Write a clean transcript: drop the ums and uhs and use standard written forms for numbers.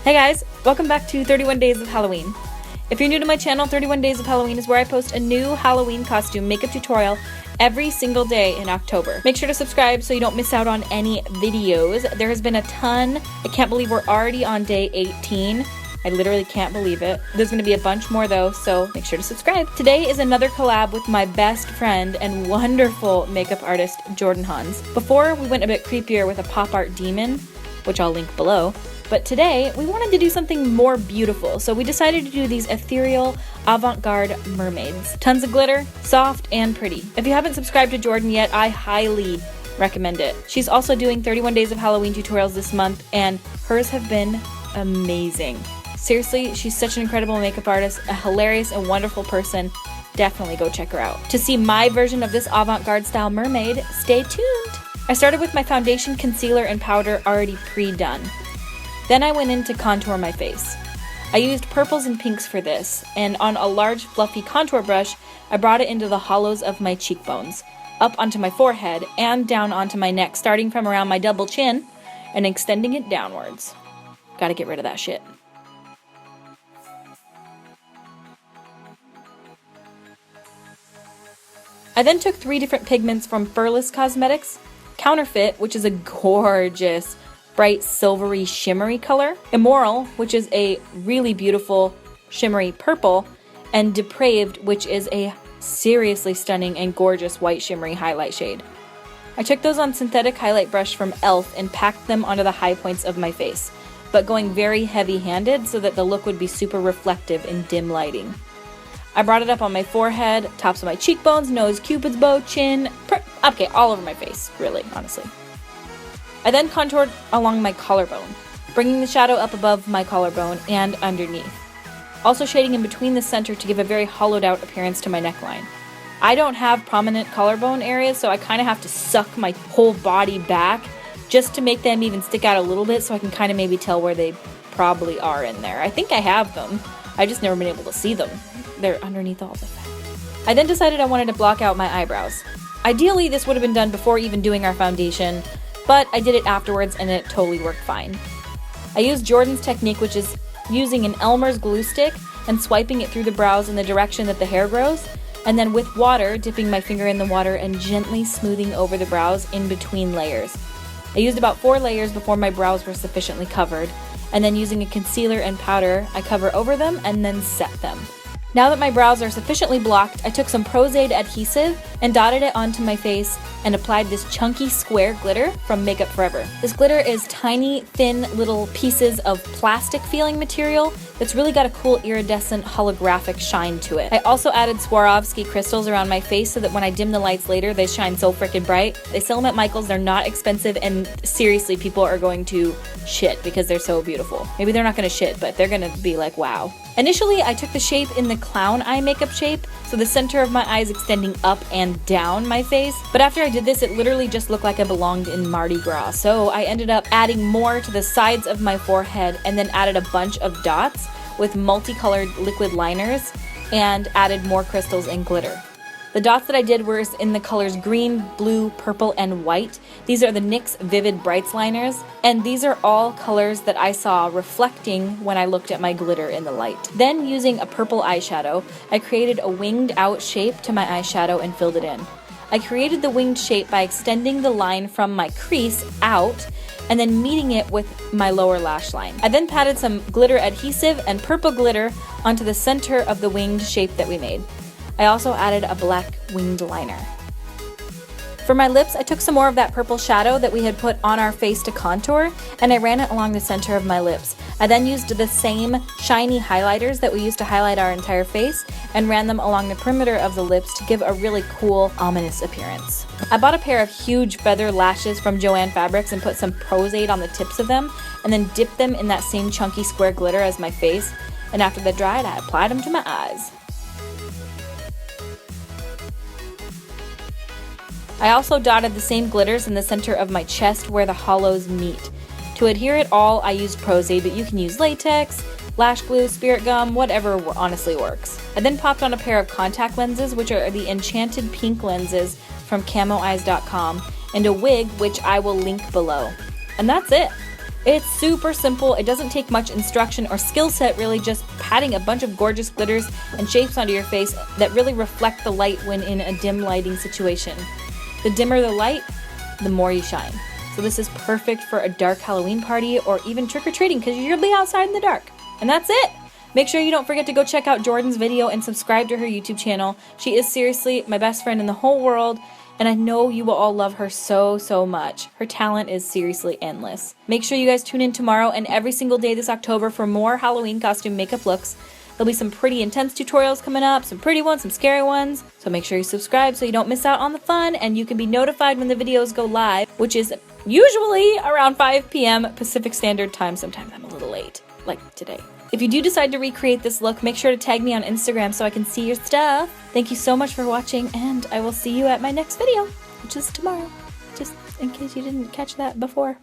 Hey guys, welcome back to 31 Days of Halloween. If you're new to my channel, 31 Days of Halloween is where I post a new Halloween costume makeup tutorial every single day in October. Make sure to subscribe so you don't miss out on any videos. There has been a ton. I can't believe we're already on day 18. I literally can't believe it. There's gonna be a bunch more though, so make sure to subscribe. Today is another collab with my best friend and wonderful makeup artist, Jordan Hanz. Before, we went a bit creepier with a pop art demon, which I'll link below. But today, we wanted to do something more beautiful, so we decided to do these ethereal avant-garde mermaids. Tons of glitter, soft and pretty. If you haven't subscribed to Jordan yet, I highly recommend it. She's also doing 31 Days of Halloween tutorials this month, and hers have been amazing. Seriously, she's such an incredible makeup artist, a hilarious and wonderful person. Definitely go check her out. To see my version of this avant-garde style mermaid, stay tuned. I started with my foundation, concealer, and powder already pre-done. Then I went in to contour my face. I used purples and pinks for this, and on a large fluffy contour brush, I brought it into the hollows of my cheekbones, up onto my forehead, and down onto my neck, starting from around my double chin and extending it downwards. Gotta get rid of that shit. I then took 3 different pigments from Furless Cosmetics, Counterfeit, which is a gorgeous bright silvery shimmery color, Immoral, which is a really beautiful shimmery purple, and Depraved, which is a seriously stunning and gorgeous white shimmery highlight shade. I took those on synthetic highlight brush from e.l.f. and packed them onto the high points of my face, but going very heavy-handed so that the look would be super reflective in dim lighting. I brought it up on my forehead, tops of my cheekbones, nose, cupid's bow, chin, okay, all over my face, really, honestly. I then contoured along my collarbone, bringing the shadow up above my collarbone and underneath. Also shading in between the center to give a very hollowed out appearance to my neckline. I don't have prominent collarbone areas, so I kind of have to suck my whole body back just to make them even stick out a little bit so I can kind of maybe tell where they probably are in there. I think I have them. I've just never been able to see them. They're underneath all the fat. I then decided I wanted to block out my eyebrows. Ideally, this would have been done before even doing our foundation, but I did it afterwards and it totally worked fine. I used Jordan's technique, which is using an Elmer's glue stick and swiping it through the brows in the direction that the hair grows, and then with water, dipping my finger in the water and gently smoothing over the brows in between layers. I used about 4 layers before my brows were sufficiently covered, and then using a concealer and powder, I cover over them and then set them. Now that my brows are sufficiently blocked, I took some Aide adhesive and dotted it onto my face and applied this chunky square glitter from Makeup Forever. This glitter is tiny, thin little pieces of plastic feeling material that's really got a cool iridescent holographic shine to it. I also added Swarovski crystals around my face so that when I dim the lights later, they shine so freaking bright. They sell them at Michael's, they're not expensive, and seriously, people are going to shit because they're so beautiful. Maybe they're not gonna shit, but they're gonna be like, wow. Initially, I took the shape in the clown eye makeup shape, so the center of my eyes extending up and down my face. But after I did this, it literally just looked like I belonged in Mardi Gras. So I ended up adding more to the sides of my forehead and then added a bunch of dots with multicolored liquid liners and added more crystals and glitter. The dots that I did were in the colors green, blue, purple, and white. These are the NYX Vivid Brights liners, and these are all colors that I saw reflecting when I looked at my glitter in the light. Then, using a purple eyeshadow, I created a winged out shape to my eyeshadow and filled it in. I created the winged shape by extending the line from my crease out and then meeting it with my lower lash line. I then patted some glitter adhesive and purple glitter onto the center of the winged shape that we made. I also added a black winged liner. For my lips, I took some more of that purple shadow that we had put on our face to contour, and I ran it along the center of my lips. I then used the same shiny highlighters that we used to highlight our entire face and ran them along the perimeter of the lips to give a really cool, ominous appearance. I bought a pair of huge feather lashes from Joann Fabrics and put some Pros-Aide on the tips of them and then dipped them in that same chunky square glitter as my face, and after they dried, I applied them to my eyes. I also dotted the same glitters in the center of my chest where the hollows meet. To adhere it all, I used Pros-Aide, but you can use latex, lash glue, spirit gum, whatever honestly works. I then popped on a pair of contact lenses, which are the Enchanted pink lenses from Camoeyes.com, and a wig, which I will link below. And that's it. It's super simple. It doesn't take much instruction or skill set, really, just patting a bunch of gorgeous glitters and shapes onto your face that really reflect the light when in a dim lighting situation. The dimmer the light, the more you shine. So this is perfect for a dark Halloween party or even trick-or-treating because you'll be outside in the dark. And that's it! Make sure you don't forget to go check out Jordan's video and subscribe to her YouTube channel. She is seriously my best friend in the whole world, and I know you will all love her so, so much. Her talent is seriously endless. Make sure you guys tune in tomorrow and every single day this October for more Halloween costume makeup looks. There'll be some pretty intense tutorials coming up, some pretty ones, some scary ones. So make sure you subscribe so you don't miss out on the fun, and you can be notified when the videos go live, which is usually around 5 p.m. Pacific Standard Time. Sometimes I'm a little late, like today. If you do decide to recreate this look, make sure to tag me on Instagram so I can see your stuff. Thank you so much for watching, and I will see you at my next video, which is tomorrow, just in case you didn't catch that before.